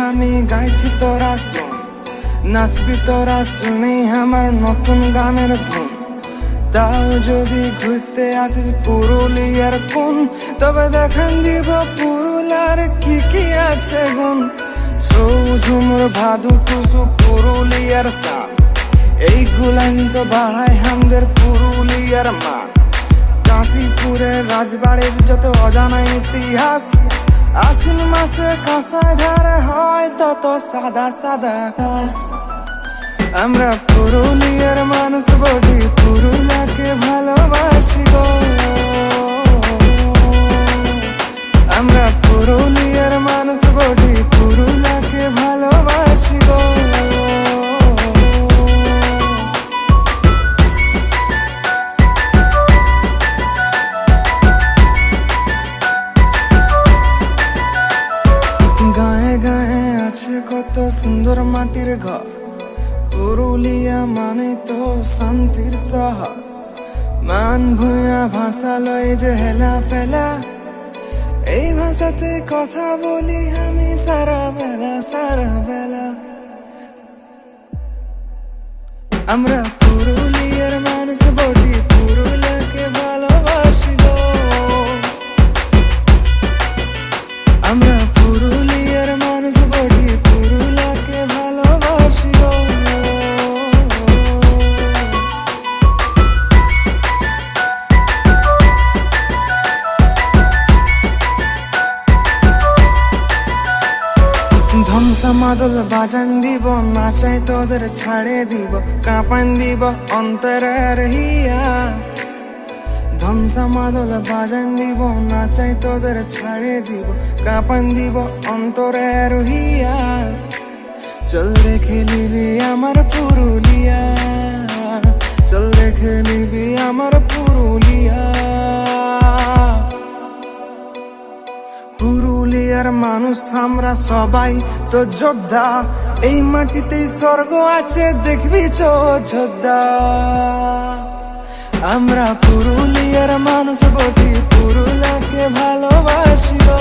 আমি গাইছি তোরা শুন, নাচবি তোরা শুনি আমার নতুন গানের ধুন। তাও যদি ঘুরতে আসিস পুরুলিয়ার কোন, তবে দেখান দিব পুরুলিয়ার কি কি আছে গুণ। ছৌ ঝুমুর ভাদু টুসু পুরুলিয়ার সাপ, এই গুলান তো বাড়ায় আমাদের পুরুলিয়ার মা। কাশীপুরের রাজবাড়ির যত অজানা ইতিহাস, আশ্বিন মাসে কাঁসায় ধারে হয় তত সাদা সাদা ঘাস। আমরা পুরুলিয়ার মানুষ বলি, পুরুলিয়াকে ভালোবাসি গো। আমরা পুরুলিয়ার মানুষ বলি, পুরুলিয়াকে ভালোবাসি গো। গায়ে গায়ে আছে কত সুন্দর মাটির ঘর, পুরুলিয়া মানে তো শান্তির শহর। মান ভূঁয়া ভাষা লয় যে হেলা ফেলা, এই ভাষাতে কথা বলি আমি সারা বেলা সারা বেলা। আমরা পুরুলিয়ার মানুষ বলি, পুরুলিয়াকে ভালোবাসি গো। আমরা পুরুলিয়ার মানুষ বলি, পুরুলিয়াকে ভালোবাসি গো। ধমসা মাদল বাজান দিব, নাচাই তোদের ছাড়ে দিব, কাঁপান দিব অন্তরের হিয়া। ধমসা মাদল বাজান দিব, নাচাই তোদের ছাড়ে দিব, কাঁপান দিব অন্তরের হিয়া। চল দেখে নিবি আমার পুরুলিয়া, চল দেখে নিবি আমার পুরুলিয়া। পুরুলিয়ার মানুষ আমরা সবাই তো যোদ্ধা, এই মাটিতেই স্বর্গ আছে দেখবি যোদ্ধা। আমরা পুরুলিয়ার মানুষ বলি, পুরুলিয়াকে ভালোবাসি গো।